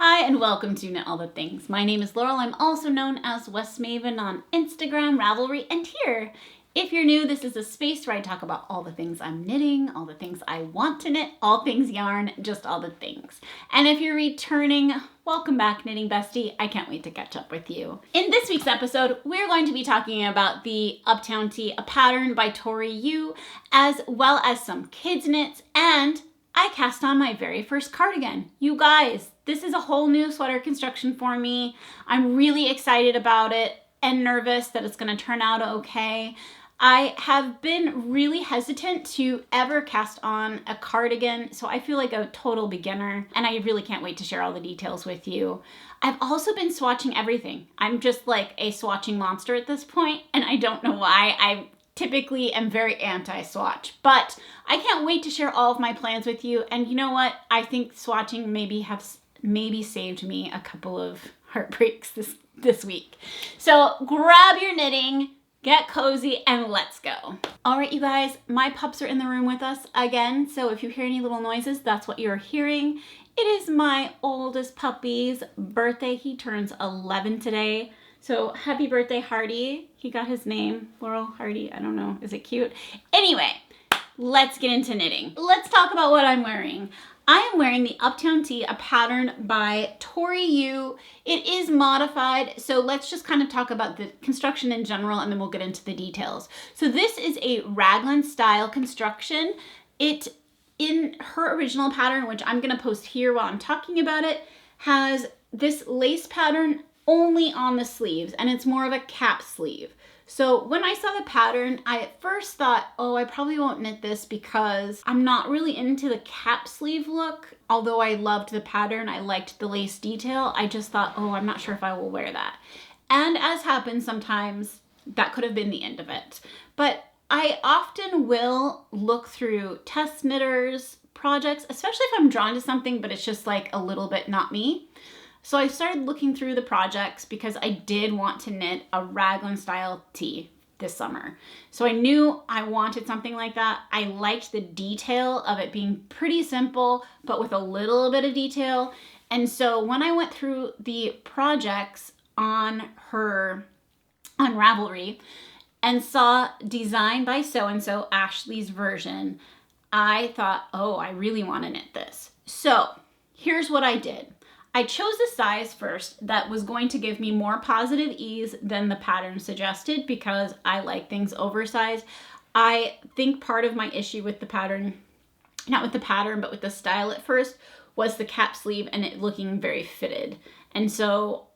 Hi and welcome to Knit All the Things. My name is Laurel. I'm also known as West Maven on Instagram, Ravelry, and here. If you're new, this is a space where I talk about all the things I'm knitting, all the things I want to knit, all things yarn, just all the things. And if you're returning, welcome back, knitting bestie. I can't wait to catch up with you. In this week's episode, we're going to be talking about the Uptown Tee, a pattern by Tori Yu, as well as some kids knits, and I cast on my very first cardigan. You guys, this is a whole new sweater construction for me. I'm really excited about it and nervous that it's gonna turn out okay. I have been really hesitant to ever cast on a cardigan, so I feel like a total beginner, and I really can't wait to share all the details with you. I've also been swatching everything. I'm just like a swatching monster at this point, and I don't know why. I typically am very anti-swatch, but I can't wait to share all of my plans with you. And you know what? I think swatching maybe saved me a couple of heartbreaks this week. So grab your knitting, get cozy, and let's go. All right, you guys, my pups are in the room with us again. So if you hear any little noises, that's what you're hearing. It is my oldest puppy's birthday. He turns 11 today. So happy birthday, Hardy. He got his name, Laurel Hardy. I don't know, is it cute? Anyway, let's get into knitting. Let's talk about what I'm wearing. I am wearing the Uptown Tee, a pattern by Tori Yu. It is modified, so let's just kind of talk about the construction in general and then we'll get into the details. So this is a raglan style construction. It, in her original pattern, which I'm gonna post here while I'm talking about it, has this lace pattern only on the sleeves, and it's more of a cap sleeve. So when I saw the pattern, I at first thought, oh, I probably won't knit this because I'm not really into the cap sleeve look. Although I loved the pattern, I liked the lace detail, I just thought, oh, I'm not sure if I will wear that. And as happens sometimes, that could have been the end of it. But I often will look through test knitters projects, especially if I'm drawn to something, but it's just like a little bit not me. So I started looking through the projects because I did want to knit a raglan style tee this summer. So I knew I wanted something like that. I liked the detail of it being pretty simple, but with a little bit of detail. And so when I went through the projects on Ravelry and saw design by so-and-so, Ashley's version, I thought, oh, I really want to knit this. So here's what I did. I chose a size first that was going to give me more positive ease than the pattern suggested because I like things oversized. I think part of my issue with the pattern, not with the pattern, but with the style at first, was the cap sleeve and it looking very fitted. And so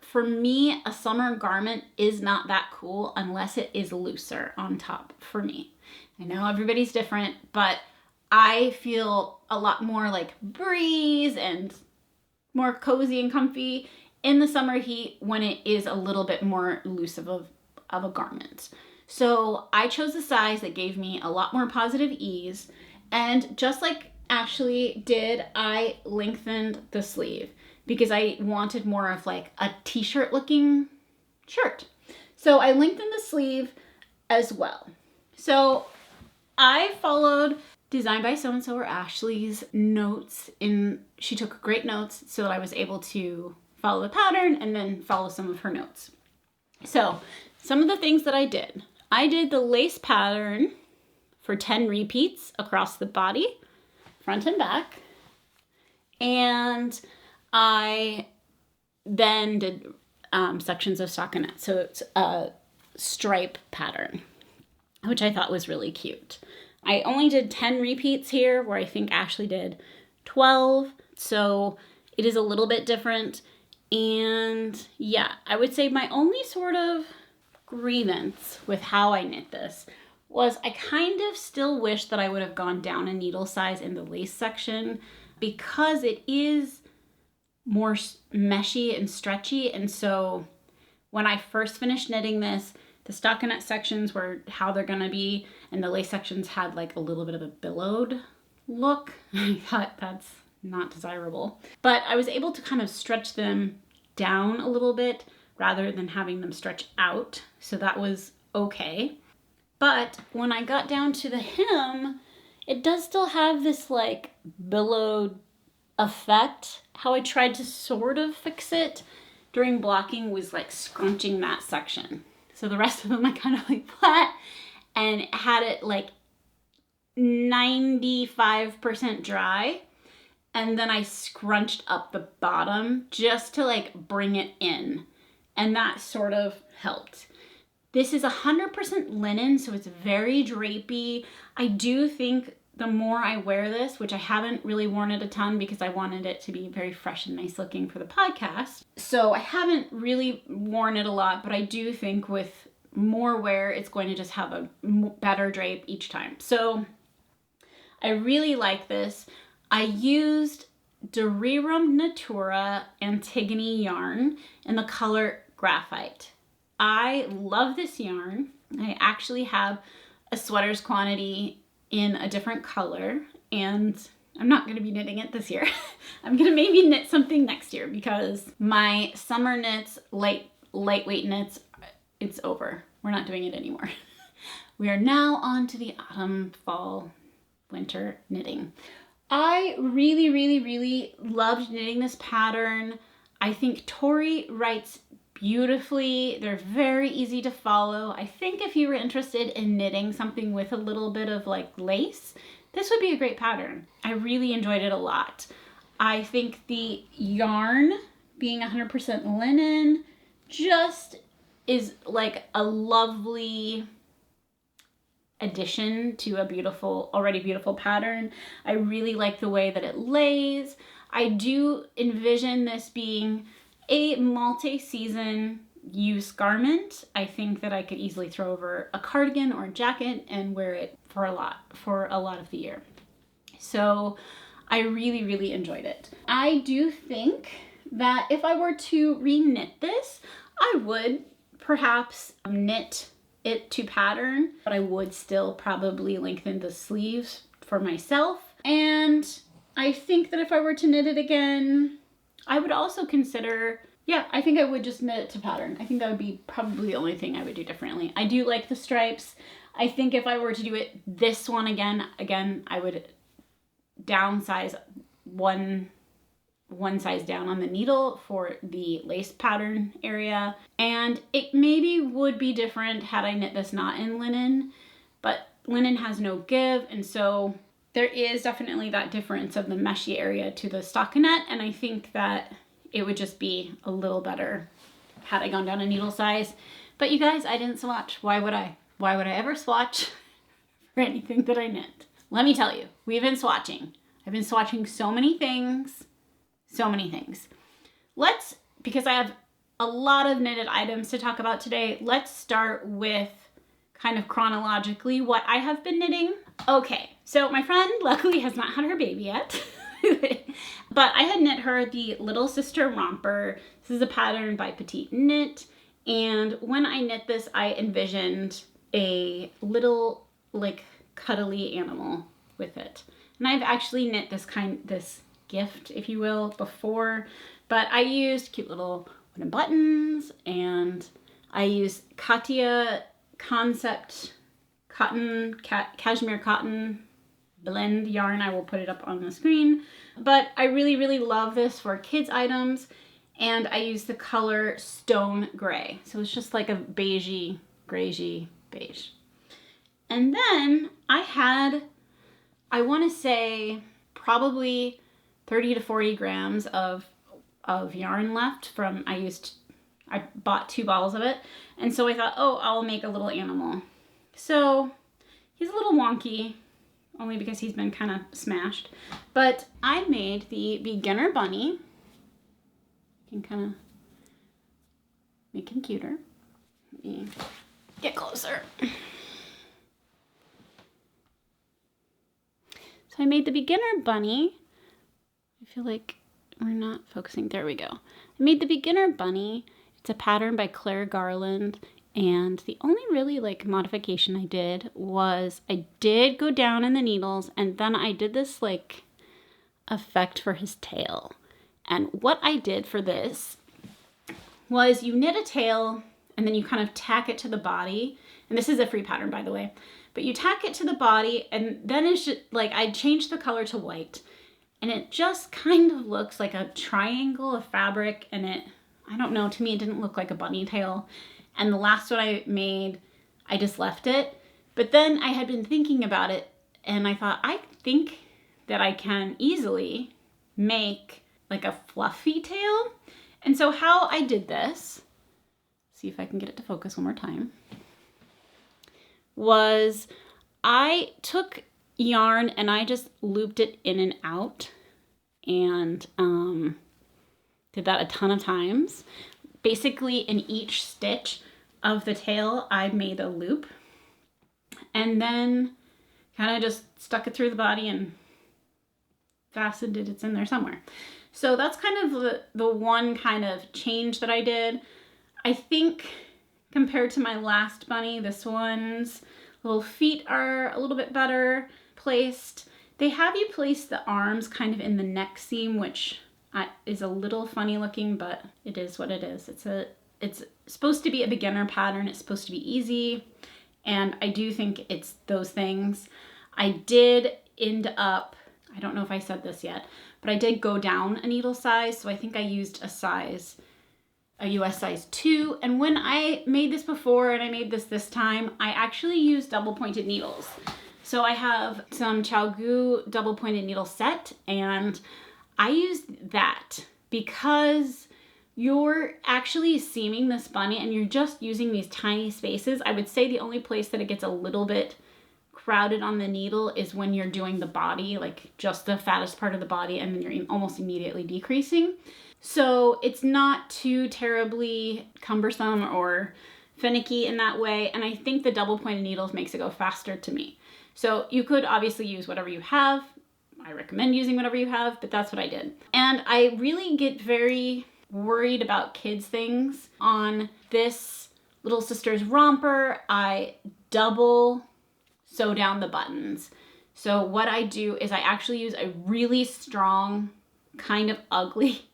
for me, a summer garment is not that cool unless it is looser on top for me. I know everybody's different, but I feel a lot more like breeze and more cozy and comfy in the summer heat when it is a little bit more loose of a garment. So I chose a size that gave me a lot more positive ease, and just like Ashley did, I lengthened the sleeve because I wanted more of like a t-shirt looking shirt. So I lengthened the sleeve as well. So I followed Design by so-and-so or Ashley's notes. She took great notes so that I was able to follow the pattern and then follow some of her notes. So some of the things that I did the lace pattern for 10 repeats across the body, front and back. And I then did sections of stockinette. So it's a stripe pattern, which I thought was really cute. I only did 10 repeats here where I think Ashley did 12. So it is a little bit different. And yeah, I would say my only sort of grievance with how I knit this was I kind of still wish that I would have gone down a needle size in the lace section because it is more meshy and stretchy. And so when I first finished knitting this, the stockinette sections were how they're gonna be, and the lace sections had like a little bit of a billowed look. I thought that's not desirable. But I was able to kind of stretch them down a little bit rather than having them stretch out, so that was okay. But when I got down to the hem, it does still have this like billowed effect. How I tried to sort of fix it during blocking was like scrunching that section. So the rest of them I kind of like flat and had it like 95% dry. And then I scrunched up the bottom just to like bring it in. And that sort of helped. This is 100% linen, so it's very drapey. I do think the more I wear this, which I haven't really worn it a ton because I wanted it to be very fresh and nice looking for the podcast. So I haven't really worn it a lot, but I do think with more wear, it's going to just have a better drape each time. So I really like this. I used dererum natura Antigone yarn in the color graphite. I love this yarn. I actually have a sweater's quantity in a different color, and I'm not going to be knitting it this year. I'm going to maybe knit something next year because my summer knits, lightweight knits, it's over. We're not doing it anymore. We are now on to the autumn, fall, winter knitting. I really, really, really loved knitting this pattern. I think Tori writes beautifully. They're very easy to follow. I think if you were interested in knitting something with a little bit of like lace, this would be a great pattern. I really enjoyed it a lot. I think the yarn being 100% linen just is like a lovely addition to a beautiful, already beautiful pattern. I really like the way that it lays. I do envision this being a multi-season use garment. I think that I could easily throw over a cardigan or a jacket and wear it for a lot of the year. So I really, really enjoyed it. I do think that if I were to re-knit this, I would perhaps knit it to pattern, but I would still probably lengthen the sleeves for myself. And I think that if I were to knit it again, I would also consider, I think I would just knit it to pattern. I think that would be probably the only thing I would do differently. I do like the stripes. I think if I were to do it this one again, I would downsize one size down on the needle for the lace pattern area. And it maybe would be different had I knit this not in linen, but linen has no give, and so there is definitely that difference of the meshy area to the stockinette, and I think that it would just be a little better had I gone down a needle size. But you guys, I didn't swatch. Why would I? Why would I ever swatch for anything that I knit? Let me tell you, we've been swatching. I've been swatching so many things. Because I have a lot of knitted items to talk about today, let's start with kind of chronologically what I have been knitting. Okay, so my friend luckily has not had her baby yet, but I had knit her the Little Sister Romper. This is a pattern by Petite Knit, and when I knit this, I envisioned a little like cuddly animal with it. And I've actually knit this gift, if you will, before, but I used cute little wooden buttons, and I used Katia Concept Cotton-Cashmere cotton blend yarn. I will put it up on the screen, but I really, really love this for kids items, and I used the color Stone Gray, so it's just like a beigey, grayy beige. And then I want to say probably 30 to 40 grams of yarn left from, I bought 2 bottles of it. And so I thought, I'll make a little animal. So he's a little wonky, only because he's been kind of smashed. But I made the beginner bunny. You can kind of make him cuter. Let me get closer. So I made the beginner bunny. I feel like we're not focusing. There we go. I made the beginner bunny. It's a pattern by Claire Garland. And the only really like modification I did was I did go down in the needles, and then I did this like effect for his tail. And what I did for this was you knit a tail and then you kind of tack it to the body. And this is a free pattern, by the way. But you tack it to the body, and then it's just like I changed the color to white. and it just kind of looks like a triangle of fabric, and I don't know, to me it didn't look like a bunny tail. And the last one I made, I just left it. But then I had been thinking about it, and I thought, I think that I can easily make like a fluffy tail. And so how I did this, see if I can get it to focus one more time, was I took yarn and I just looped it in and out, and did that a ton of times. Basically in each stitch of the tail, I made a loop, and then kind of just stuck it through the body and fastened it. It's in there somewhere. So that's kind of the one kind of change that I did. I think compared to my last bunny, this one's little feet are a little bit better placed. They have you place the arms kind of in the neck seam, which is a little funny looking, but it is what it is. It's supposed to be a beginner pattern. It's supposed to be easy, and I do think it's those things. I did end up, I don't know if I said this yet, but I did go down a needle size, so I think I used a US size 2, and when I made this before and I made this time, I actually used double pointed needles. So I have some ChiaoGoo double pointed needle set, and I used that because you're actually seaming this bunny and you're just using these tiny spaces. I would say the only place that it gets a little bit crowded on the needle is when you're doing the body, like just the fattest part of the body, and then you're almost immediately decreasing. So it's not too terribly cumbersome or finicky in that way, and I think the double pointed needles makes it go faster to me. So you could obviously use whatever you have. I recommend using whatever you have, but that's what I did. And I really get very worried about kids things. On this Little Sister's romper, I double sew down the buttons. So what I do is I actually use a really strong, kind of ugly,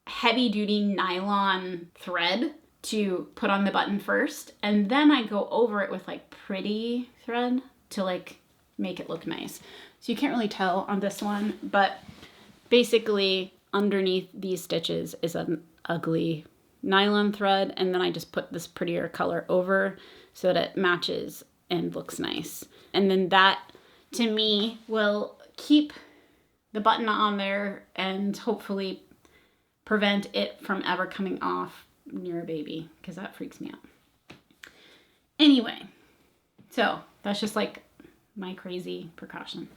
heavy duty nylon thread to put on the button first, and then I go over it with like pretty thread to like make it look nice. So you can't really tell on this one, but basically underneath these stitches is an ugly nylon thread, and then I just put this prettier color over so that it matches and looks nice. And then that, to me, will keep the button on there and hopefully prevent it from ever coming off near a baby, because that freaks me out. Anyway, so that's just like my crazy precaution.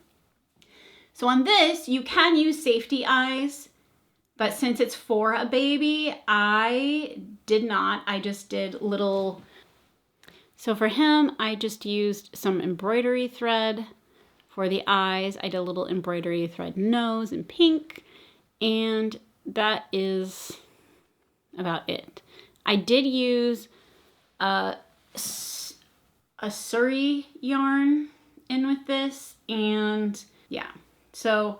So on this, you can use safety eyes, but since it's for a baby, I did not. I just did little. So for him, I just used some embroidery thread for the eyes. I did a little embroidery thread nose in pink, and that is about it. I did use a mercerie yarn in with this, and yeah. So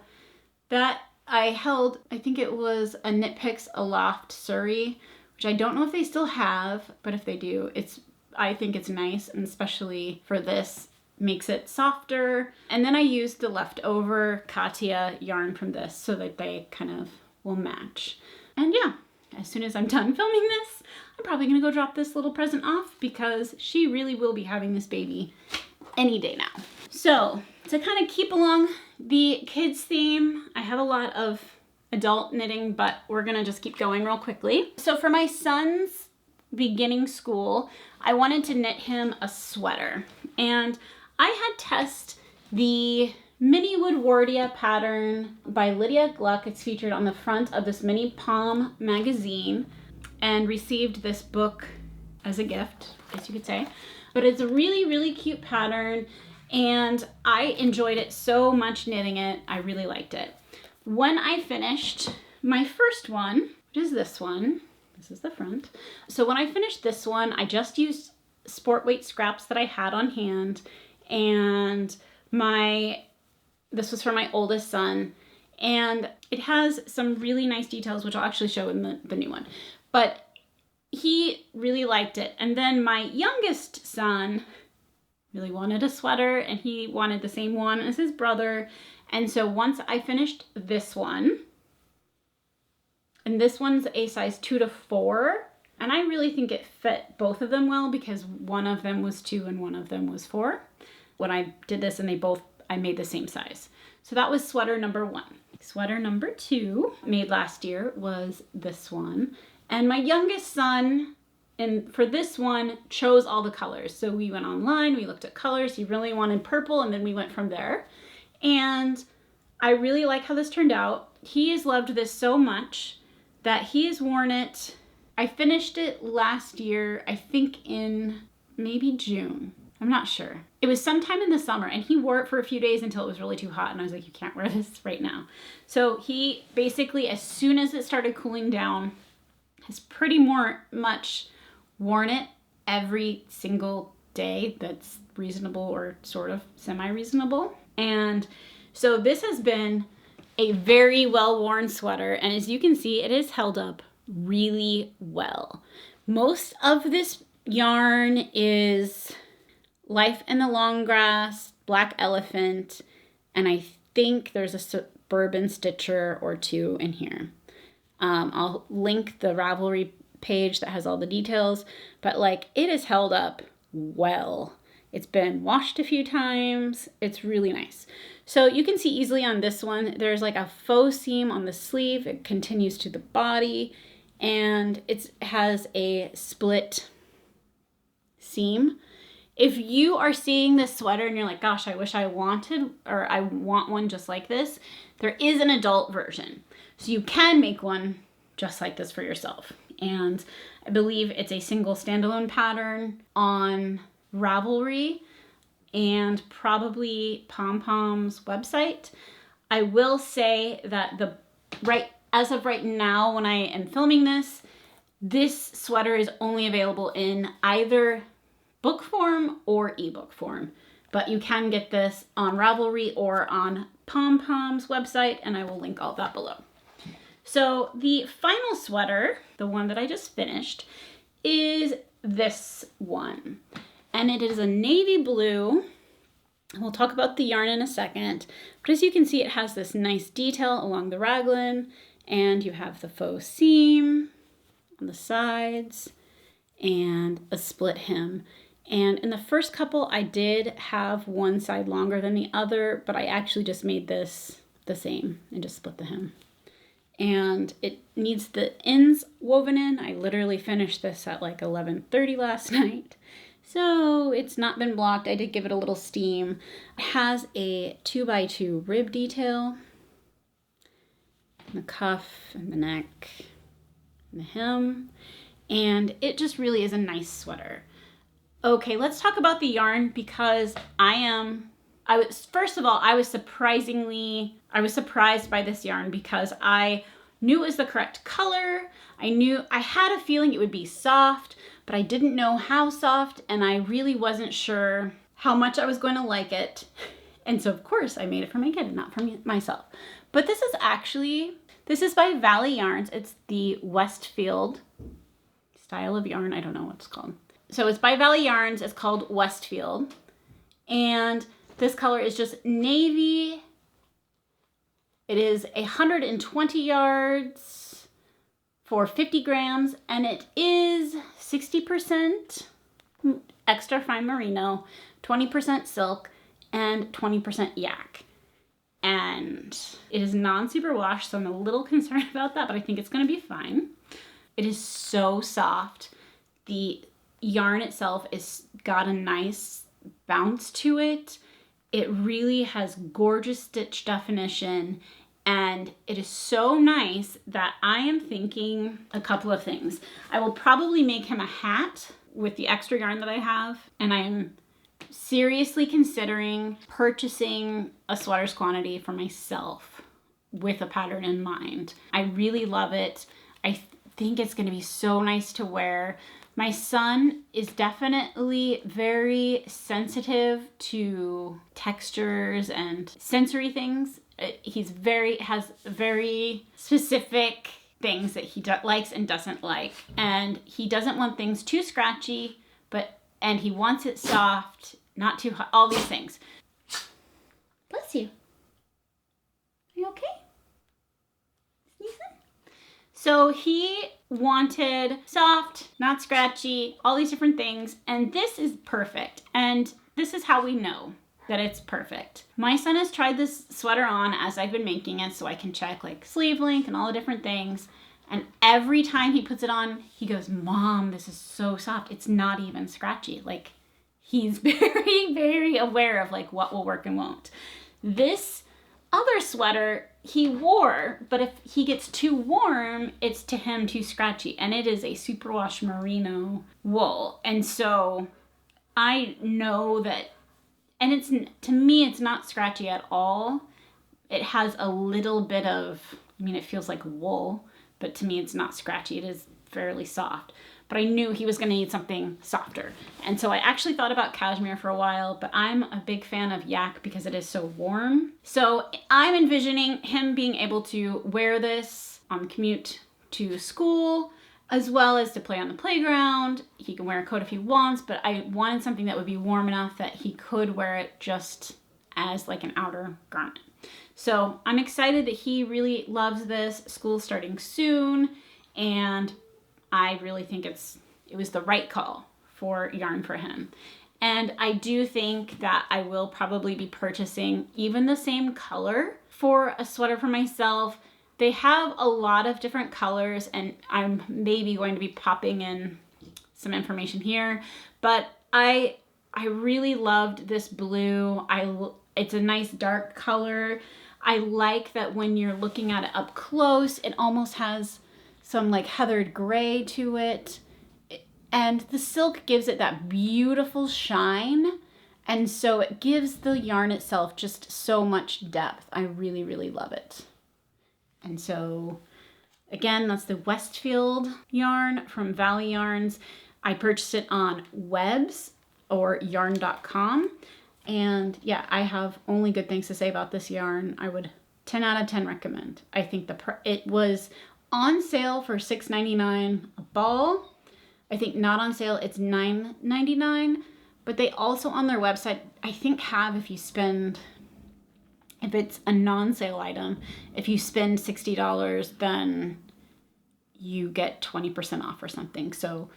that I held, I think it was a knitpicks Aloft Surrey, which I don't know if they still have, but if they do, I think it's nice, and especially for this, makes it softer. And then I used the leftover Katia yarn from this so that they kind of will match. And yeah, as soon as I'm done filming this, I'm probably gonna go drop this little present off, because she really will be having this baby any day now. So to kind of keep along the kids theme, I have a lot of adult knitting, but we're gonna just keep going real quickly. So for my son's beginning school, I wanted to knit him a sweater, and I had test the Miniwoodwardia pattern by Lydia Gluck. It's featured on the front of this Mini Pom magazine, and received this book as a gift, I guess you could say. But it's a really, really cute pattern, and I enjoyed it so much knitting it. I really liked it. When I finished my first one, which is this one, this is the front. So when I finished this one, I just used sport weight scraps that I had on hand, and this was for my oldest son, and it has some really nice details, which I'll actually show in the new one. But he really liked it. And then my youngest son really wanted a sweater, and he wanted the same one as his brother. And so once I finished this one, and this one's a size 2 to 4, and I really think it fit both of them well because one of them was 2 and one of them was 4. When I did this, and I made the same size. So that was sweater number 1. Sweater number 2, made last year, was this one. And my youngest son, and for this one, chose all the colors. So we went online, we looked at colors. He really wanted purple, and then we went from there. And I really like how this turned out. He has loved this so much that he has worn it. I finished it last year, I think in maybe June. I'm not sure. It was sometime in the summer, and he wore it for a few days until it was really too hot, and I was like, you can't wear this right now. So he basically, as soon as it started cooling down, has pretty much worn it every single day that's reasonable or sort of semi-reasonable. And so this has been a very well-worn sweater, and as you can see, it has held up really well. Most of this yarn is Life in the Long Grass, Black Elephant, and I think there's a Suburban Stitcher or 2 in here. I'll link the Ravelry page that has all the details, but like it is held up well. It's been washed a few times. It's really nice. So you can see easily on this one, there's like a faux seam on the sleeve. It continues to the body, and it has a split seam. If you are seeing this sweater and you're like, gosh, I wish I wanted, or I want one just like this, there is an adult version. So you can make one just like this for yourself. And I believe it's a single standalone pattern on Ravelry and probably Pom Pom's website. I will say that as of right now, when I am filming this sweater is only available in either book form or ebook form, but you can get this on Ravelry or on Pom Pom's website, and I will link all that below. So the final sweater, the one that I just finished, is this one, and it is a navy blue. We'll talk about the yarn in a second, but as you can see, it has this nice detail along the raglan, and you have the faux seam on the sides and a split hem. And in the first couple, I did have one side longer than the other, but I actually just made this the same and just split the hem. And it needs the ends woven in. I literally finished this at like 11:30 last night. So it's not been blocked. I did give it a little steam. It has a 2x2 rib detail, the cuff and the neck and the hem. And it just really is a nice sweater. Okay, let's talk about the yarn because I was surprised by this yarn because I knew it was the correct color. I had a feeling it would be soft, but I didn't know how soft, and I really wasn't sure how much I was going to like it. And so of course I made it for my kid, not for myself. But this is by Valley Yarns. It's the Westfield style of yarn. I don't know what it's called. So it's by Valley Yarns. It's called Westfield. And this color is just navy. It is 120 yards for 50 grams. And it is 60% extra fine merino, 20% silk, and 20% yak. And it is non-superwash, so I'm a little concerned about that, but I think it's going to be fine. It is so soft. The yarn itself is got a nice bounce to it. It really has gorgeous stitch definition, and it is so nice that I am thinking a couple of things. I will probably make him a hat with the extra yarn that I have, and I am seriously considering purchasing a sweater's quantity for myself with a pattern in mind. I really love it. I think it's going to be so nice to wear. My son is definitely very sensitive to textures and sensory things. Has very specific things that he likes and doesn't like. And he doesn't want things too scratchy, and he wants it soft, not too hot, all these things. Bless you. you okay? Sneezing? So he wanted soft, not scratchy, all these different things, and this is perfect. And this is how we know that it's perfect. My son has tried this sweater on as I've been making it so I can check like sleeve length and all the different things. And every time he puts it on, he goes, Mom, this is so soft. It's not even scratchy. Like, he's very, very aware of like what will work and won't. This other sweater he wore, but if he gets too warm, it's to him too scratchy. And it is a superwash merino wool. And so I know that, and it's, to me, it's not scratchy at all. It has a little bit of, I mean, it feels like wool, but to me it's not scratchy. It is fairly soft. But I knew he was going to need something softer. And so I actually thought about cashmere for a while, but I'm a big fan of yak because it is so warm. So I'm envisioning him being able to wear this on the commute to school, as well as to play on the playground. He can wear a coat if he wants, but I wanted something that would be warm enough that he could wear it just as like an outer garment. So I'm excited that he really loves this. School's starting soon, and I really think it was the right call for yarn for him. And I do think that I will probably be purchasing even the same color for a sweater for myself. They have a lot of different colors, and I'm maybe going to be popping in some information here, but I really loved this blue. It's a nice dark color. I like that when you're looking at it up close, it almost has some like heathered gray to it. And the silk gives it that beautiful shine. And so it gives the yarn itself just so much depth. I really, really love it. And so again, that's the Westfield yarn from Valley Yarns. I purchased it on Webs or yarn.com. And yeah, I have only good things to say about this yarn. I would 10 out of 10 recommend. I think it was on sale for $6.99 a ball. I think not on sale, it's $9.99. But they also on their website, I think have, if it's a non-sale item, if you spend $60, then you get 20% off or something. So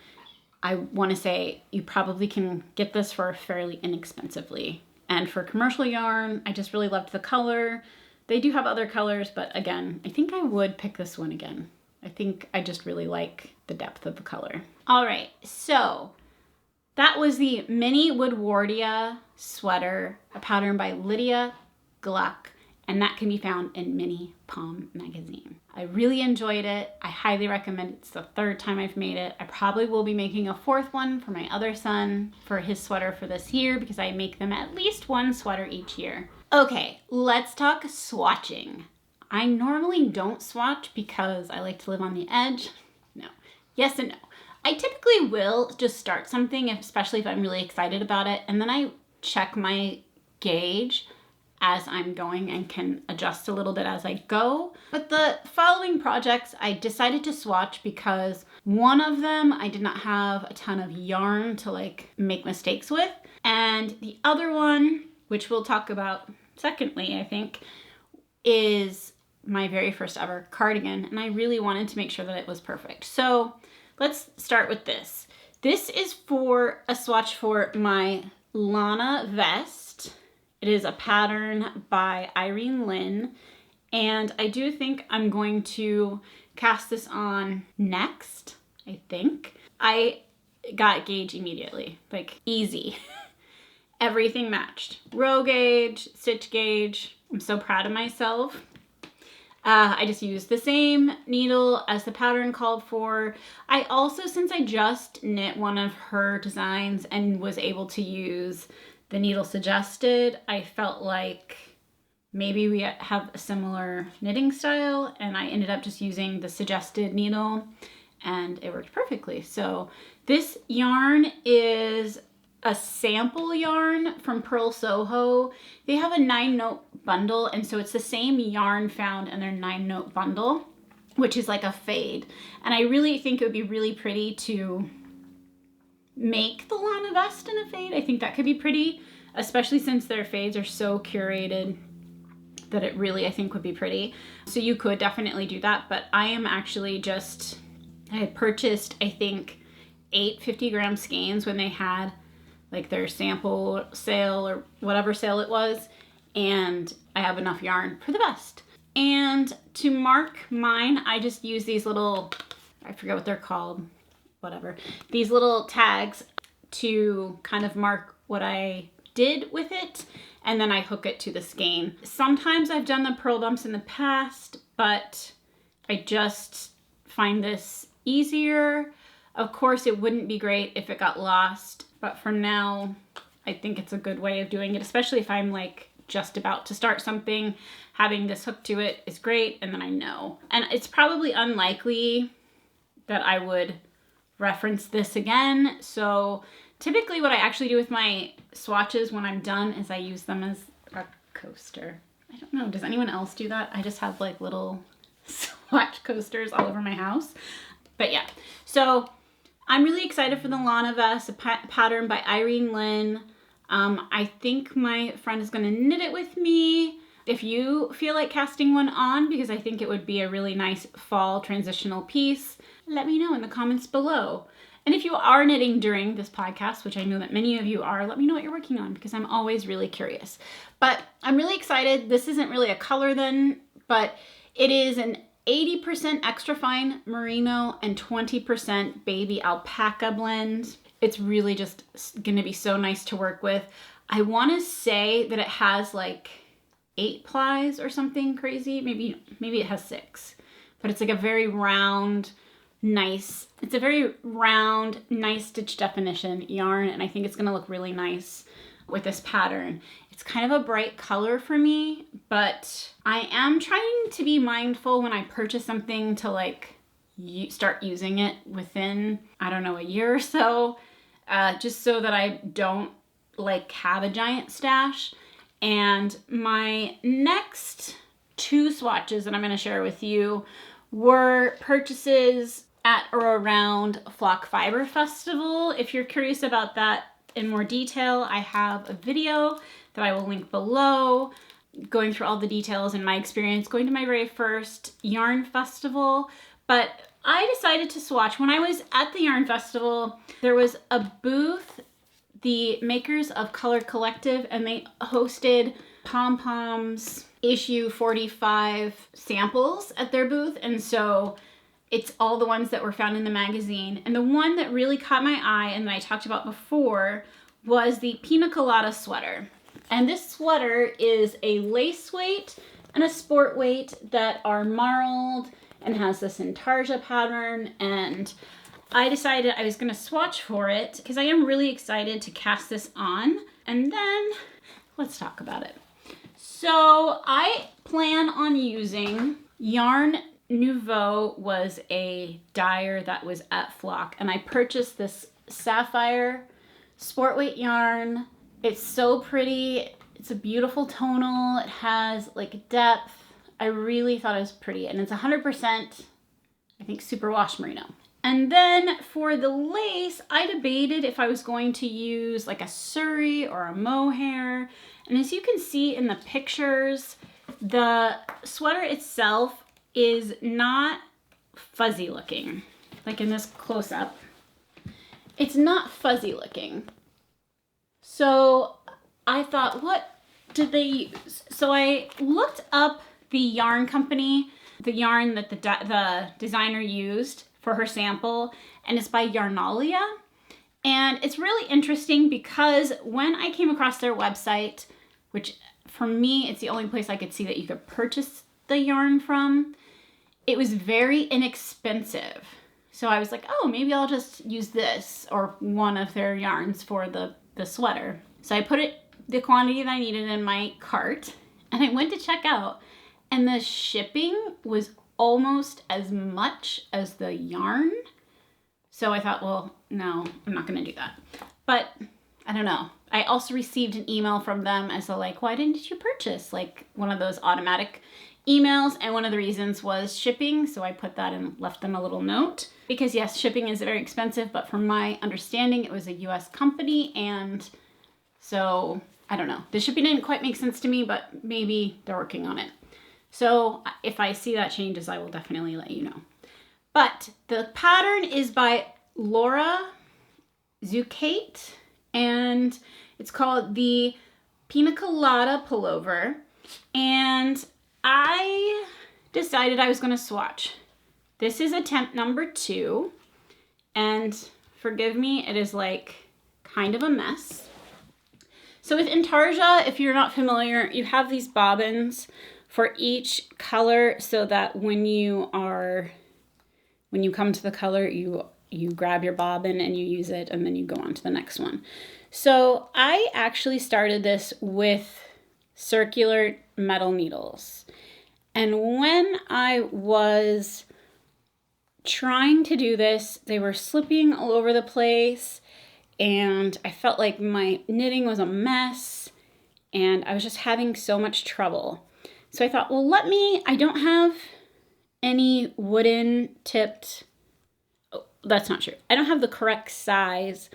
I want to say you probably can get this for fairly inexpensively. And for commercial yarn, I just really loved the color. They do have other colors, but again, I think I would pick this one again. I think I just really like the depth of the color. All right, so that was the Miniwoodwardia sweater, a pattern by Lydia, Gluck, and that can be found in Mini Pom magazine. I really enjoyed it. I highly recommend it. It's the third time I've made it. I probably will be making a fourth one for my other son for his sweater for this year because I make them at least one sweater each year. Okay, let's talk swatching. I normally don't swatch because I like to live on the edge. No. Yes and no. I typically will just start something, especially if I'm really excited about it, and then I check my gauge as I'm going and can adjust a little bit as I go. But the following projects I decided to swatch because one of them I did not have a ton of yarn to like make mistakes with, and the other one, which we'll talk about secondly, I think, is my very first ever cardigan, and I really wanted to make sure that it was perfect. So let's start with this. This is for a swatch for my Lana vest. It is a pattern by Irene Lynn, and I do think I'm going to cast this on next, I think. I got gauge immediately, like easy. Everything matched. Row gauge, stitch gauge. I'm so proud of myself. I just used the same needle as the pattern called for. I also, since I just knit one of her designs and was able to use the needle suggested, I felt like maybe we have a similar knitting style, and I ended up just using the suggested needle and it worked perfectly. So this yarn is a sample yarn from Pearl Soho. They have a 9-note bundle, and so it's the same yarn found in their 9-note bundle, which is like a fade. And I really think it would be really pretty to make the Lana vest in a fade. I think that could be pretty, especially since their fades are so curated that it really, I think, would be pretty. So you could definitely do that, but I am actually just, I had purchased, I think, 8 50-gram skeins when they had like their sample sale or whatever sale it was, and I have enough yarn for the best. And to mark mine, I just use these little, I forget what they're called, whatever, these little tags to kind of mark what I did with it, and then I hook it to the skein. Sometimes I've done the purl bumps in the past, but I just find this easier. Of course, it wouldn't be great if it got lost, but for now, I think it's a good way of doing it, especially if I'm like just about to start something. Having this hook to it is great, and then I know. And it's probably unlikely that I would reference this again, so typically what I actually do with my swatches when I'm done is I use them as a coaster. I don't know, does anyone else do that? I just have like little swatch coasters all over my house. But yeah, so I'm really excited for the Lana vest, a pattern by Irene Lynn. I think my friend is going to knit it with me. If you feel like casting one on, because I think it would be a really nice fall transitional piece, let me know in the comments below. And if you are knitting during this podcast, which I know that many of you are, let me know what you're working on, because I'm always really curious. But I'm really excited. This isn't really a color then, but it is an 80% extra fine merino and 20% baby alpaca blend. It's really just gonna be so nice to work with. I wanna say that it has like 8 plies or something crazy. Maybe it has 6, but it's like a very round, nice, it's a very round, nice stitch definition yarn, and I think it's gonna look really nice with this pattern. It's kind of a bright color for me, but I am trying to be mindful when I purchase something to like start using it within, I don't know, a year or so, just so that I don't like have a giant stash. And my next 2 swatches that I'm gonna share with you were purchases at or around Flock Fiber Festival. If you're curious about that in more detail, I have a video that I will link below going through all the details and my experience going to my very first yarn festival. But I decided to swatch. When I was at the yarn festival, there was a booth, the makers of Color Collective, and they hosted Pom Pom's issue 45 samples at their booth. And so it's all the ones that were found in the magazine. And the one that really caught my eye and that I talked about before was the Pina Colada sweater. And this sweater is a lace weight and a sport weight that are marled and has this intarsia pattern. And I decided I was gonna swatch for it because I am really excited to cast this on. And then let's talk about it. So I plan on using Yarn Nouveau, was a dyer that was at Flock, and I purchased this sapphire sport weight yarn. It's so pretty. It's a beautiful tonal. It has like depth. I really thought it was pretty, and it's 100%, I think, superwash merino. And then for the lace, I debated if I was going to use like a surrey or a mohair. And as you can see in the pictures, the sweater itself is not fuzzy looking. Like in this close-up, it's not fuzzy looking. So I thought, what did they use? So I looked up the yarn company, the yarn that the designer used for her sample, and it's by Yarnalia. And it's really interesting because when I came across their website, which for me, it's the only place I could see that you could purchase the yarn from, it was very inexpensive. So I was like, oh, maybe I'll just use this or one of their yarns for the sweater. So I put the quantity that I needed in my cart, and I went to check out, and the shipping was almost as much as the yarn. So I thought, well, no, I'm not gonna do that. But I don't know. I also received an email from them as a like, why didn't you purchase? Like one of those automatic emails, and one of the reasons was shipping. So I put that and left them a little note because yes, shipping is very expensive, but from my understanding, it was a US company, and so I don't know. The shipping didn't quite make sense to me, but maybe they're working on it. So if I see that changes, I will definitely let you know. But the pattern is by Laura Zucate, and it's called the Pina Colada Pullover. And I decided I was going to swatch. This is attempt number 2, and forgive me, it is like kind of a mess. So with Intarsia, if you're not familiar, you have these bobbins for each color so that when you come to the color, you grab your bobbin and you use it and then you go on to the next one. So I actually started this with circular metal needles. And when I was trying to do this, they were slipping all over the place and I felt like my knitting was a mess and I was just having so much trouble. So I thought, well, I don't have any wooden tipped, oh, that's not true. I don't have the correct size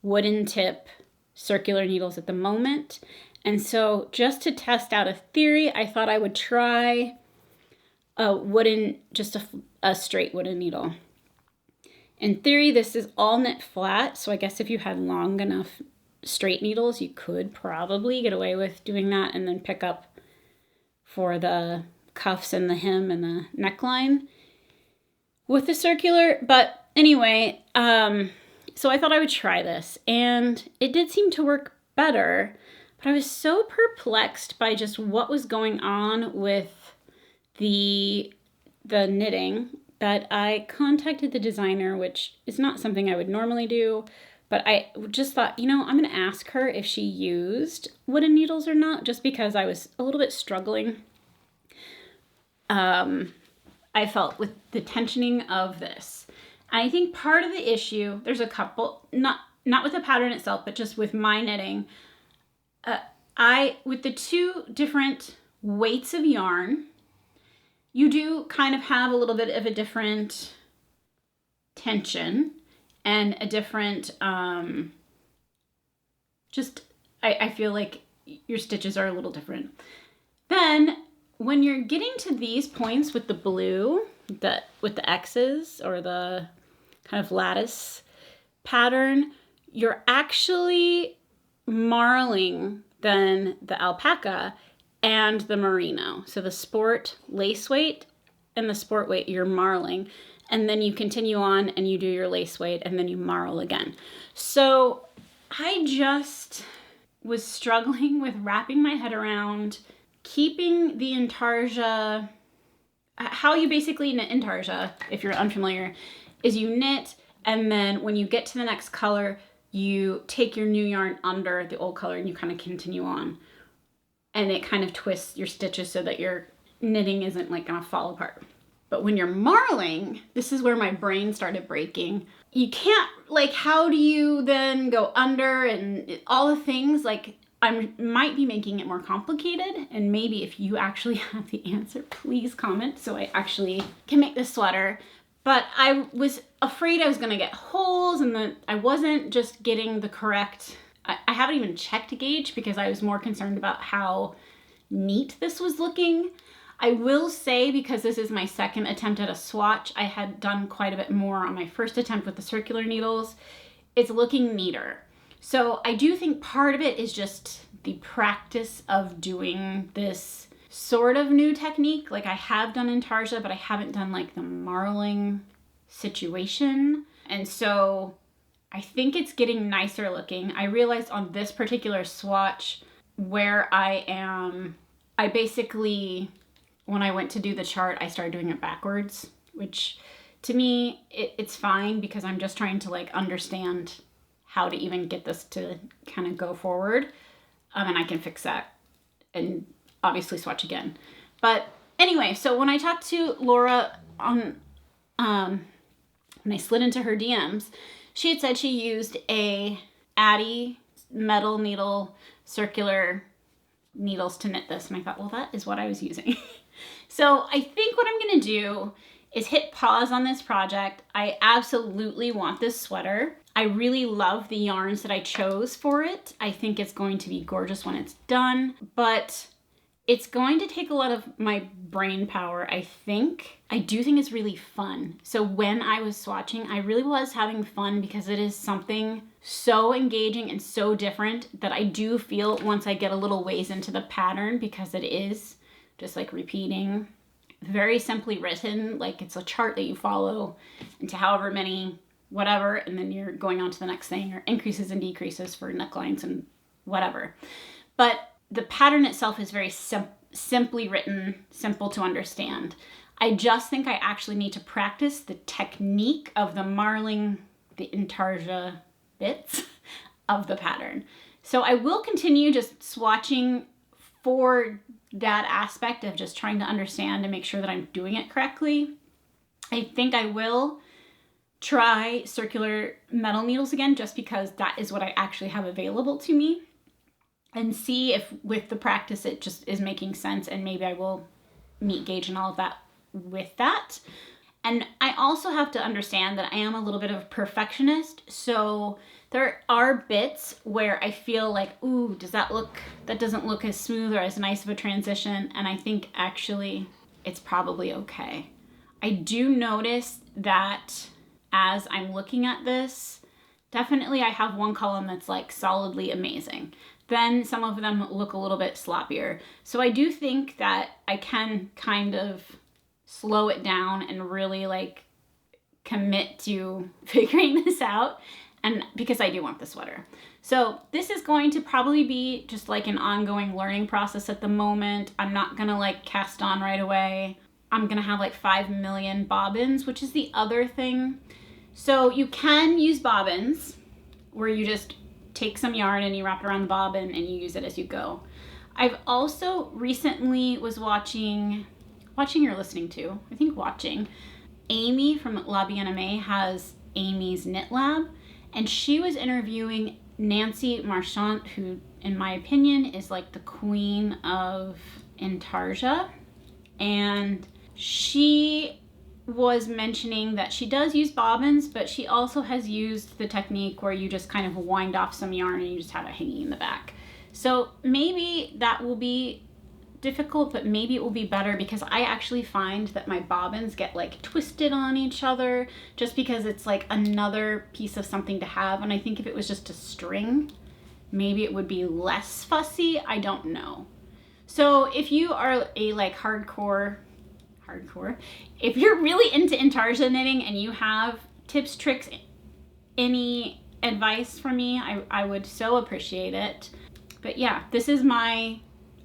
wooden tip circular needles at the moment. And so just to test out a theory, I thought I would try just a straight wooden needle. In theory, this is all knit flat. So I guess if you had long enough straight needles, you could probably get away with doing that and then pick up for the cuffs and the hem and the neckline with the circular. But anyway, so I thought I would try this and it did seem to work better, but I was so perplexed by just what was going on with the knitting that I contacted the designer, which is not something I would normally do, but I just thought, I'm going to ask her if she used wooden needles or not, just because I was a little bit struggling. I felt with the tensioning of this. I think part of the issue, there's a couple, not with the pattern itself, but just with my knitting, with the 2 different weights of yarn, you do kind of have a little bit of a different tension and a different, I feel like your stitches are a little different. Then when you're getting to these points with the blue, with the X's or the kind of lattice pattern, you're actually marling then the alpaca and the merino. So the sport lace weight and the sport weight, you're marling. And then you continue on and you do your lace weight and then you marl again. So I just was struggling with wrapping my head around keeping the intarsia. How you basically knit intarsia, if you're unfamiliar, is you knit and then when you get to the next color, you take your new yarn under the old color and you kind of continue on. And it kind of twists your stitches so that your knitting isn't like gonna fall apart. But when you're marling, this is where my brain started breaking. You can't, how do you then go under and all the things? I might be making it more complicated. And maybe if you actually have the answer, please comment so I actually can make this sweater. But I was afraid I was gonna get holes and that I wasn't just getting the correct, I haven't even checked gauge because I was more concerned about how neat this was looking. I will say, because this is my second attempt at a swatch, I had done quite a bit more on my first attempt with the circular needles. It's looking neater. So I do think part of it is just the practice of doing this sort of new technique. I have done intarsia, but I haven't done the marling situation. And so I think it's getting nicer looking. I realized on this particular swatch where I basically, when I went to do the chart, I started doing it backwards, which to me, it's fine because I'm just trying to understand how to even get this to kind of go forward. And I can fix that and obviously swatch again. But anyway, so when I talked to Laura when I slid into her DMs, she had said she used a Addy metal needle circular needles to knit this. And I thought, well, that is what I was using. So I think what I'm going to do is hit pause on this project. I absolutely want this sweater. I really love the yarns that I chose for it. I think it's going to be gorgeous when it's done, but it's going to take a lot of my brain power, I think. I do think it's really fun. So when I was swatching, I really was having fun because it is something so engaging and so different that I do feel once I get a little ways into the pattern, because it is just like repeating, very simply written, like it's a chart that you follow into however many whatever, and then you're going on to the next thing, or increases and decreases for necklines and whatever. But the pattern itself is very simply written, simple to understand. I just think I actually need to practice the technique of the marling, the intarsia bits of the pattern. So I will continue just swatching for that aspect of just trying to understand and make sure that I'm doing it correctly. I think I will try circular metal needles again, just because that is what I actually have available to me, and see if with the practice it just is making sense, and maybe I will meet gauge and all of that with that. And I also have to understand that I am a little bit of a perfectionist, so there are bits where I feel like, ooh, that doesn't look as smooth or as nice of a transition, and I think actually it's probably okay. I do notice that as I'm looking at this, definitely I have one column that's like solidly amazing. Then some of them look a little bit sloppier. So I do think that I can kind of slow it down and really like commit to figuring this out, and because I do want the sweater. So this is going to probably be just like an ongoing learning process at the moment. I'm not gonna like cast on right away. I'm gonna have like 5 million bobbins, which is the other thing. So you can use bobbins where you just take some yarn and you wrap it around the bobbin and you use it as you go. I've also recently was watching or listening to, I think watching, Amy from La Bien-Aimée has Amy's Knit Lab, and she was interviewing Nancy Marchant, who in my opinion is like the queen of intarsia, and she was mentioning that she does use bobbins, but she also has used the technique where you just kind of wind off some yarn and you just have it hanging in the back. So maybe that will be difficult, but maybe it will be better, because I actually find that my bobbins get like twisted on each other just because it's like another piece of something to have. And I think if it was just a string, maybe it would be less fussy. I don't know. So if you are a like hardcore, if you're really into intarsia knitting and you have tips, tricks, any advice from me, I would so appreciate it. But yeah, this is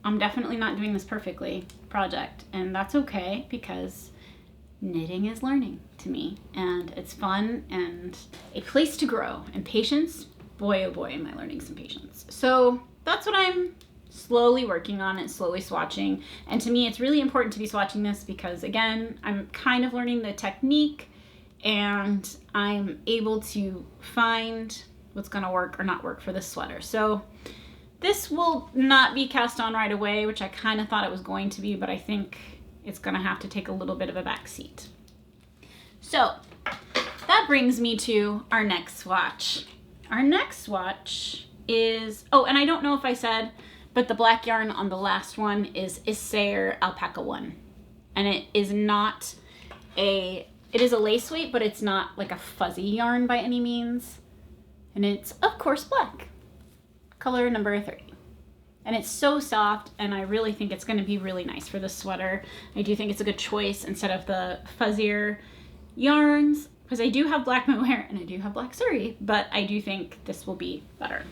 I'm definitely not doing this perfectly project, and that's okay, because knitting is learning to me, and it's fun and a place to grow. And patience, boy oh boy am I learning some patience. So that's what I'm slowly working on, and slowly swatching. And to me it's really important to be swatching this because, again, I'm kind of learning the technique and I'm able to find what's gonna work or not work for this sweater. So this will not be cast on right away, which I kind of thought it was going to be, but I think it's gonna have to take a little bit of a back seat. So that brings me to our next swatch. Our next swatch is, oh, and I don't know if I said, but the black yarn on the last one is Issair Alpaca 1. And it is not it is a lace weight, but it's not like a fuzzy yarn by any means. And it's, of course, black. Color number 30. And it's so soft, and I really think it's gonna be really nice for this sweater. I do think it's a good choice instead of the fuzzier yarns, because I do have black mohair and I do have black suri, but I do think this will be better.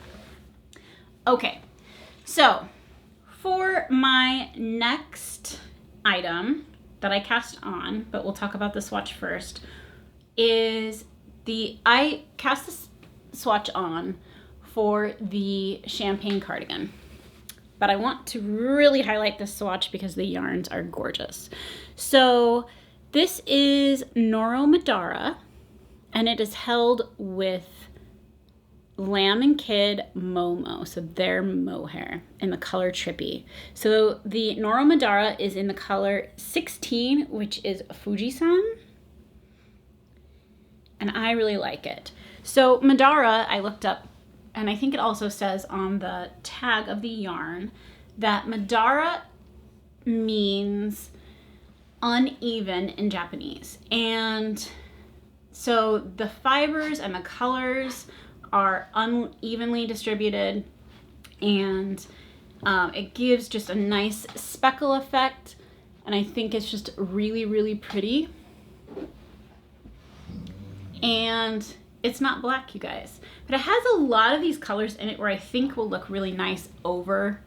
Okay. So for my next item that I cast on, but we'll talk about the swatch first, is I cast this swatch on for the champagne cardigan. But I want to really highlight this swatch because the yarns are gorgeous. So this is Noro Madara, and it is held with Lamb and Kid Momo, so their mohair in the color Trippy. So the Noro Madara is in the color 16, which is Fujisan. and I really like it. So Madara, I looked up, and I think it also says on the tag of the yarn that Madara means uneven in Japanese. And so the fibers and the colors are unevenly distributed, and it gives just a nice speckle effect, and I think it's just really, really pretty. And it's not black, you guys, but it has a lot of these colors in it where I think will look really nice over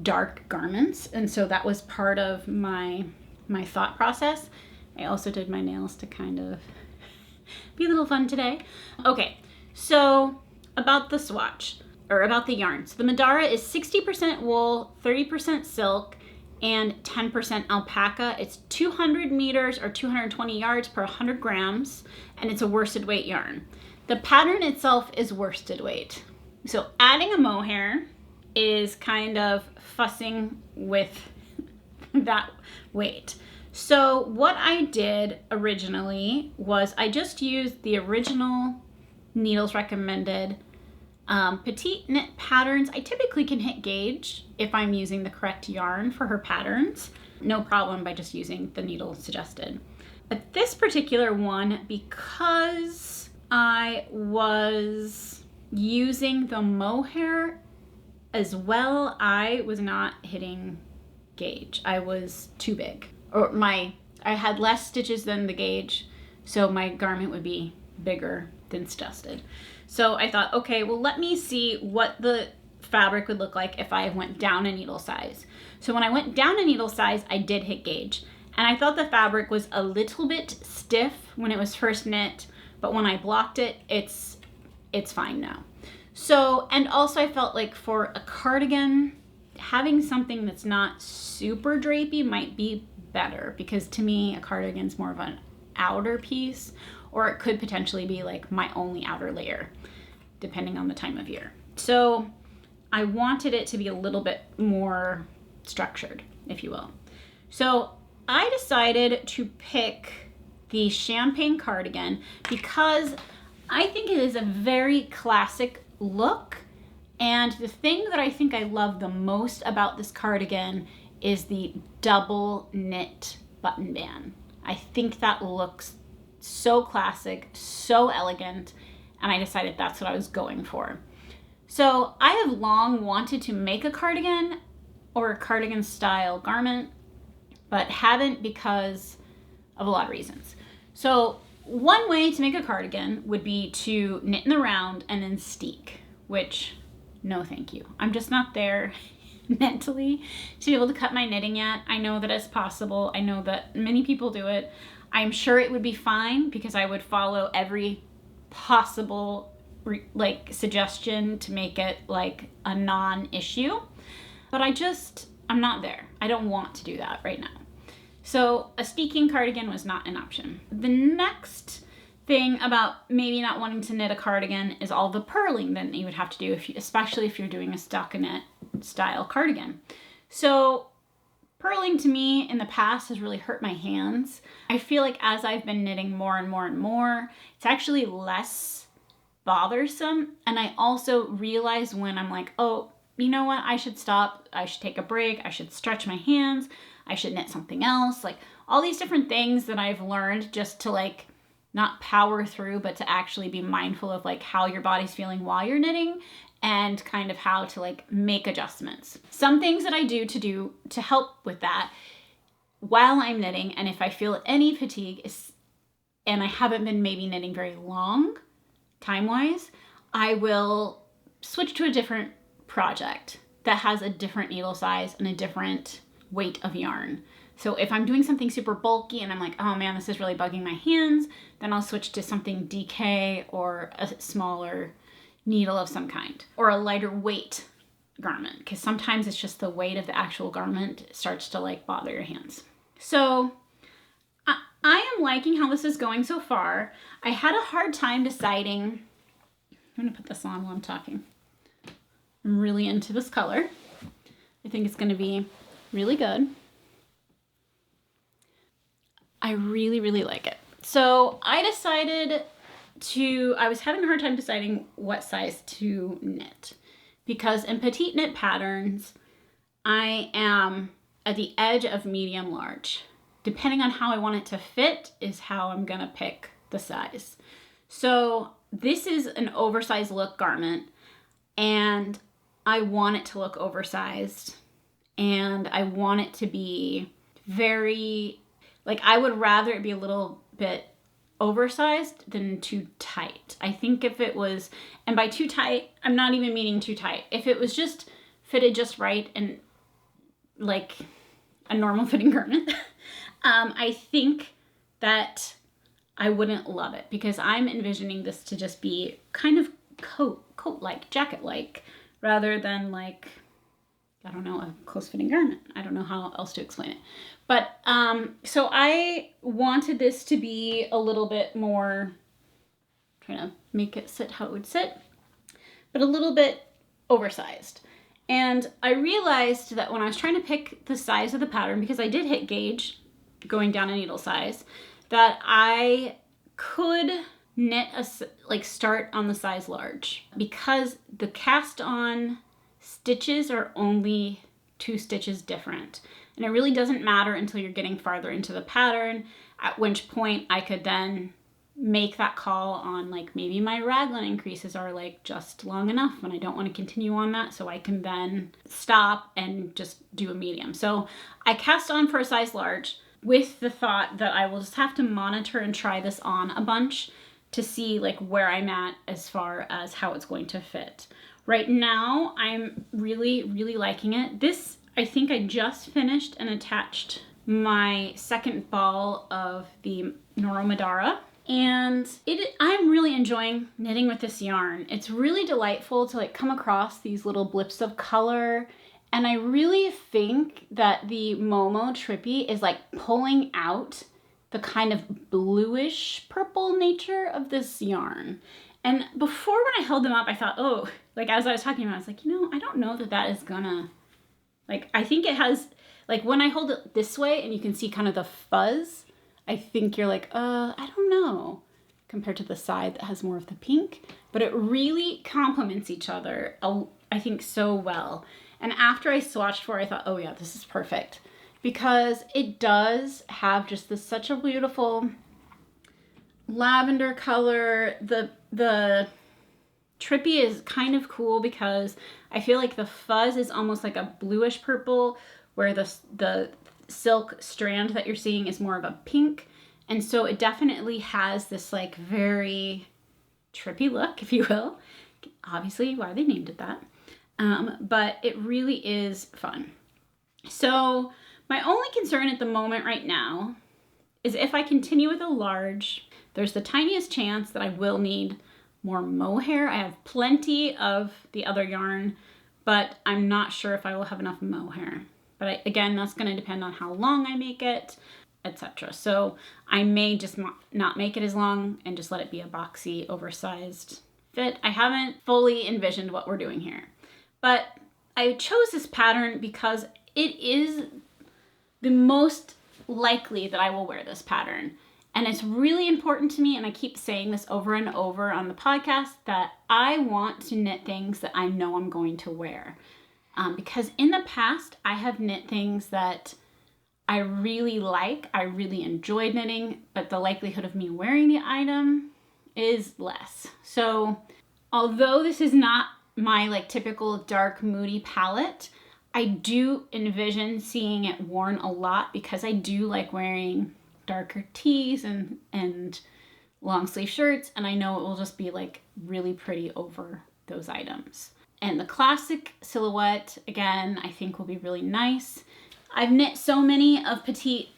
dark garments, and so that was part of my thought process. I also did my nails to kind of be a little fun today. Okay, so about the swatch, or about the yarn. So the Madara is 60% wool, 30% silk, and 10% alpaca. It's 200 meters or 220 yards per 100 grams, and it's a worsted weight yarn. The pattern itself is worsted weight. So adding a mohair is kind of fussing with that weight. So what I did originally was I just used the original Needles Recommended Petite Knit patterns. I typically can hit gauge if I'm using the correct yarn for her patterns. No problem by just using the needle suggested. But this particular one, because I was using the mohair as well, I was not hitting gauge. I was too big. I had less stitches than the gauge, so my garment would be bigger than suggested. So I thought, okay, well, let me see what the fabric would look like if I went down a needle size. So when I went down a needle size, I did hit gauge. And I thought the fabric was a little bit stiff when it was first knit, but when I blocked it, it's fine now. So, and also I felt like for a cardigan, having something that's not super drapey might be better, because to me, a cardigan's more of an outer piece, or it could potentially be like my only outer layer, depending on the time of year. So I wanted it to be a little bit more structured, if you will. So I decided to pick the Champagne cardigan because I think it is a very classic look. And the thing that I think I love the most about this cardigan is the double knit button band. I think that looks so classic, so elegant, and I decided that's what I was going for. So I have long wanted to make a cardigan or a cardigan style garment, but haven't because of a lot of reasons. So one way to make a cardigan would be to knit in the round and then steek, which no thank you. I'm just not there mentally to be able to cut my knitting yet. I know that it's possible. I know that many people do it. I'm sure it would be fine because I would follow every possible suggestion to make it like a non-issue. But I'm not there. I don't want to do that right now. So a steeking cardigan was not an option. The next thing about maybe not wanting to knit a cardigan is all the purling that you would have to do, especially if you're doing a stockinette style cardigan. So purling to me in the past has really hurt my hands. I feel like as I've been knitting more and more and more, it's actually less bothersome. And I also realize when I'm like, oh, you know what? I should stop. I should take a break. I should stretch my hands. I should knit something else. Like all these different things that I've learned just to like not power through, but to actually be mindful of like how your body's feeling while you're knitting and kind of how to like make adjustments. Some things that I do to help with that while I'm knitting, and if I feel any fatigue and I haven't been maybe knitting very long time-wise, I will switch to a different project that has a different needle size and a different weight of yarn. So if I'm doing something super bulky and I'm like, oh man, this is really bugging my hands, then I'll switch to something DK or a smaller needle of some kind, or a lighter weight garment, because sometimes it's just the weight of the actual garment starts to like bother your hands. So I am liking how this is going so far. I had a hard time deciding. I'm gonna put this on while I'm talking. I'm really into this color. I think it's gonna be really good. I really, really like it. So I decided I was having a hard time deciding what size to knit, because in Petite Knit patterns, I am at the edge of medium large. Depending on how I want it to fit is how I'm gonna pick the size. So this is an oversized look garment, and I want it to look oversized, and I want it to be very, like, I would rather it be a little bit oversized than too tight. I think if it was, and by too tight, I'm not even meaning too tight. If it was just fitted just right and like a normal fitting garment, I think that I wouldn't love it, because I'm envisioning this to just be kind of coat-like, jacket-like, rather than like, I don't know, a close-fitting garment. I don't know how else to explain it. But so I wanted this to be a little bit more, trying to make it sit how it would sit, but a little bit oversized. And I realized that when I was trying to pick the size of the pattern, because I did hit gauge going down a needle size, that I could knit start on the size large, because the cast on stitches are only 2 stitches different. And it really doesn't matter until you're getting farther into the pattern, at which point I could then make that call on, like, maybe my raglan increases are like just long enough and I don't want to continue on that, so I can then stop and just do a medium. So I cast on for a size large with the thought that I will just have to monitor and try this on a bunch to see like where I'm at as far as how it's going to fit. Right now, I'm really, really liking it. This, I think I just finished and attached my second ball of the Miniwoodwardia, and I'm really enjoying knitting with this yarn. It's really delightful to like come across these little blips of color, and I really think that the Momo Trippy is like pulling out the kind of bluish purple nature of this yarn. And before, when I held them up, I thought, oh, like as I was talking about, I was like, I don't know that is gonna, like, I think it has, like when I hold it this way and you can see kind of the fuzz, I think you're like, I don't know, compared to the side that has more of the pink, but it really complements each other, I think, so well. And after I swatched for it, I thought, oh yeah, this is perfect, because it does have just such a beautiful lavender color. The Trippy is kind of cool because I feel like the fuzz is almost like a bluish purple, where the silk strand that you're seeing is more of a pink. And so it definitely has this like very trippy look, if you will. Obviously why they named it that. But it really is fun. So my only concern at the moment right now is if I continue with a large, there's the tiniest chance that I will need more mohair. I have plenty of the other yarn, but I'm not sure if I will have enough mohair. But again, that's going to depend on how long I make it, etc. So I may just not make it as long and just let it be a boxy, oversized fit. I haven't fully envisioned what we're doing here. But I chose this pattern because it is the most likely that I will wear this pattern. And it's really important to me, and I keep saying this over and over on the podcast, that I want to knit things that I know I'm going to wear. Because in the past, I have knit things that I really like, I really enjoy knitting, but the likelihood of me wearing the item is less. So although this is not my like typical dark moody palette, I do envision seeing it worn a lot, because I do like wearing darker tees and long sleeve shirts, and I know it will just be like really pretty over those items. And the classic silhouette, again, I think will be really nice. I've knit so many of Petite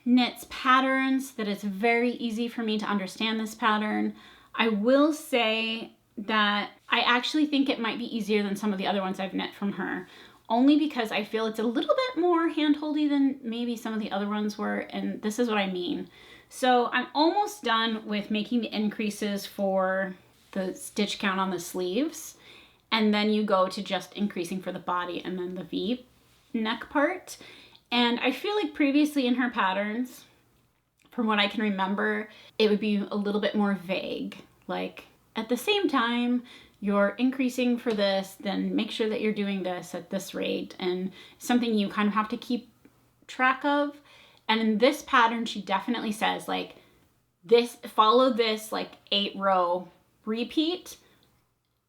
Knit's patterns that it's very easy for me to understand this pattern. I will say that I actually think it might be easier than some of the other ones I've knit from her, only because I feel it's a little bit more hand-holdy than maybe some of the other ones were, and this is what I mean. So I'm almost done with making the increases for the stitch count on the sleeves, and then you go to just increasing for the body and then the V neck part. And I feel like previously in her patterns, from what I can remember, it would be a little bit more vague. like, at the same time you're increasing for this, then make sure that you're doing this at this rate, and something you kind of have to keep track of. And in this pattern, she definitely says like this, follow this like 8-row repeat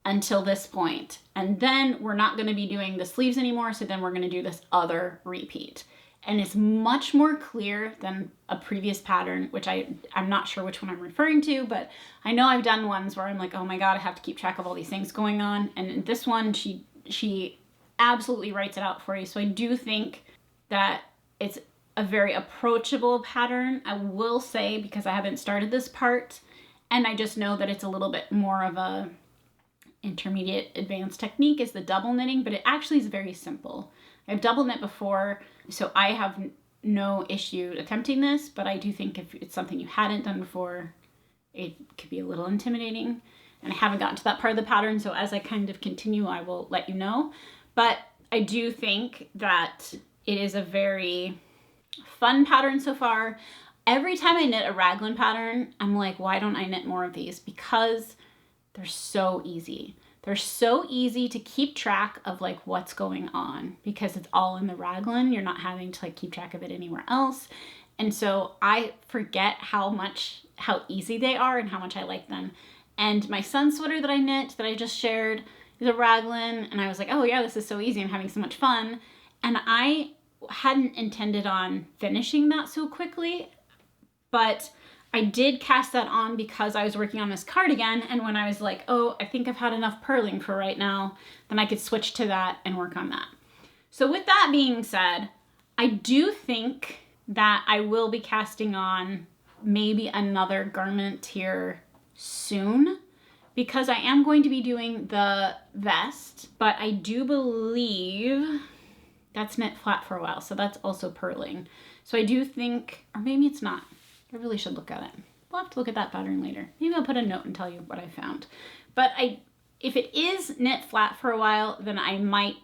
until this point. And then we're not going to be doing the sleeves anymore. So then we're going to do this other repeat. And it's much more clear than a previous pattern, which I'm not sure which one I'm referring to, but I know I've done ones where I'm like, oh my God, I have to keep track of all these things going on. And in this one, she absolutely writes it out for you. So I do think that it's a very approachable pattern. I will say, because I haven't started this part, and I just know that it's a little bit more of a intermediate advanced technique, is the double knitting, but it actually is very simple. I've double knit before, so I have no issue attempting this, but I do think if it's something you hadn't done before, it could be a little intimidating. And I haven't gotten to that part of the pattern, so as I kind of continue, I will let you know. But I do think that it is a very fun pattern so far. Every time I knit a raglan pattern, I'm like, why don't I knit more of these? Because they're so easy. They're so easy to keep track of like what's going on, because it's all in the raglan. You're not having to like keep track of it anywhere else. And so I forget how easy they are and how much I like them. And my son's sweater that I knit, that I just shared, is a raglan. And I was like, oh yeah, this is so easy. I'm having so much fun. And I hadn't intended on finishing that so quickly, but I did cast that on because I was working on this cardigan, and when I was like, oh, I think I've had enough purling for right now, then I could switch to that and work on that. So with that being said, I do think that I will be casting on maybe another garment here soon, because I am going to be doing the vest, but I do believe that's knit flat for a while, so that's also purling. So I do think, or maybe it's not. I really should look at it. We'll have to look at that pattern later. Maybe I'll put a note and tell you what I found. But if it is knit flat for a while, then I might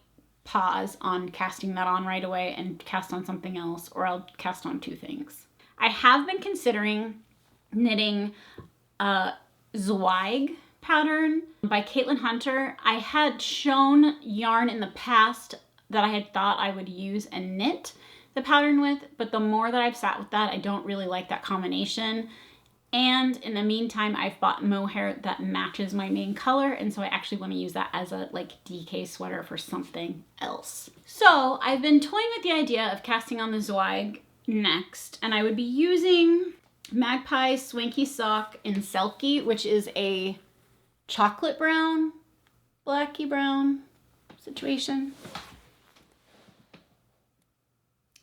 pause on casting that on right away and cast on something else, or I'll cast on two things. I have been considering knitting a Zweig pattern by Caitlin Hunter. I had shown yarn in the past that I had thought I would use and knit the pattern with, but the more that I've sat with that, I don't really like that combination. And in the meantime, I've bought mohair that matches my main color, and so I actually want to use that as a like DK sweater for something else. So I've been toying with the idea of casting on the Zweig next, and I would be using Magpie Swanky Sock in Selkie, which is a chocolate brown, blacky brown situation.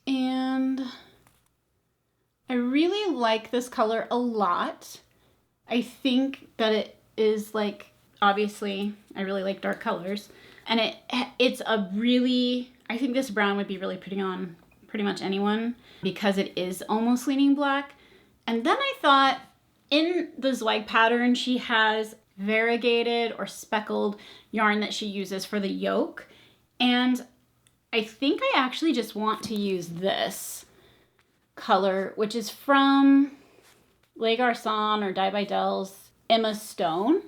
And I really like this color a lot. I think that it is like, obviously, I really like dark colors. And it's a really, I think this brown would be really pretty on pretty much anyone, because it is almost leaning black. And then I thought, in the Zweig pattern, she has variegated or speckled yarn that she uses for the yoke. And I think I actually just want to use this color, which is from Les Garçons or Dye by Dell's Emma Stone.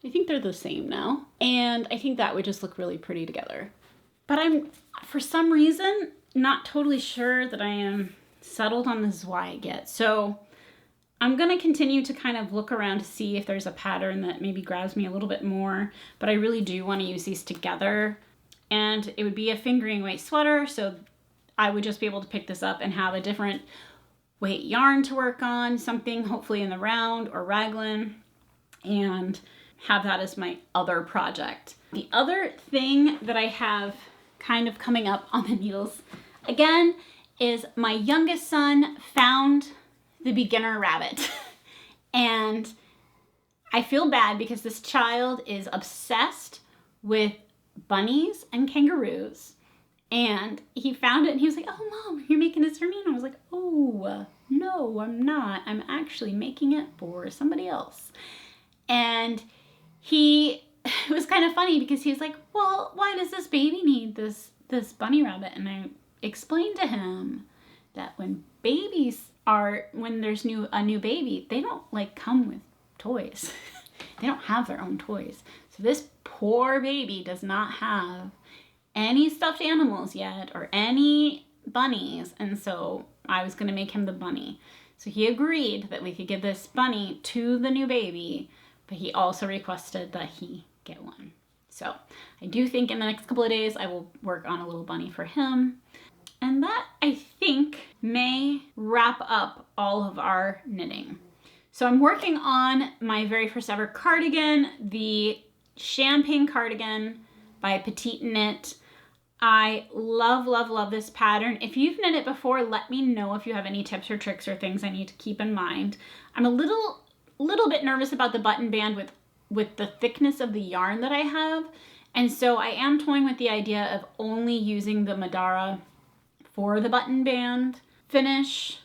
I think they're the same now. And I think that would just look really pretty together. But I'm, for some reason, not totally sure that I am settled on the Zweig yet. So I'm going to continue to kind of look around to see if there's a pattern that maybe grabs me a little bit more. But I really do want to use these together. And it would be a fingering weight sweater, so I would just be able to pick this up and have a different weight yarn to work on, something hopefully in the round or raglan, and have that as my other project. The other thing that I have kind of coming up on the needles, again, is my youngest son found the beginner rabbit. And I feel bad because this child is obsessed with bunnies and kangaroos, and he found it and he was like, oh Mom, you're making this for me? And I was like, oh no, I'm not. I'm actually making it for somebody else. And it was kind of funny because he was like, well, why does this baby need this bunny rabbit? And I explained to him that when there's a new baby, they don't like come with toys. they don't have their own toys. So this poor baby does not have any stuffed animals yet or any bunnies. And so I was gonna make him the bunny. So he agreed that we could give this bunny to the new baby, but he also requested that he get one. So I do think in the next couple of days I will work on a little bunny for him. And that, I think, may wrap up all of our knitting. So I'm working on my very first ever cardigan, the Champagne cardigan by Petite Knit. I love, love, love this pattern. If you've knit it before, let me know if you have any tips or tricks or things I need to keep in mind. I'm a little bit nervous about the button band with the thickness of the yarn that I have. And so I am toying with the idea of only using the Madara for the button band finish,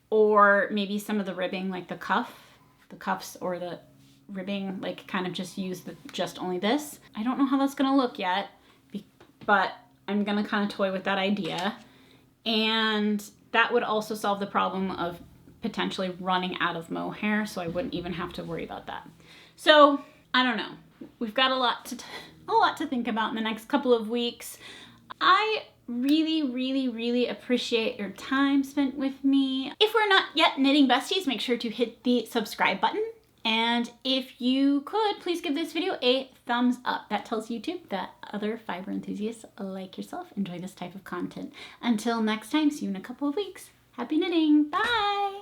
or maybe some of the ribbing, like the cuffs or the ribbing, like kind of just use just only this. I don't know how that's gonna look yet, but I'm gonna kind of toy with that idea. And that would also solve the problem of potentially running out of mohair, so I wouldn't even have to worry about that. So I don't know. We've got a lot to think about in the next couple of weeks. I really, really, really appreciate your time spent with me. If we're not yet knitting besties, make sure to hit the subscribe button. And if you could, please give this video a thumbs up. That tells YouTube that other fiber enthusiasts like yourself enjoy this type of content. Until next time, see you in a couple of weeks. Happy knitting. Bye.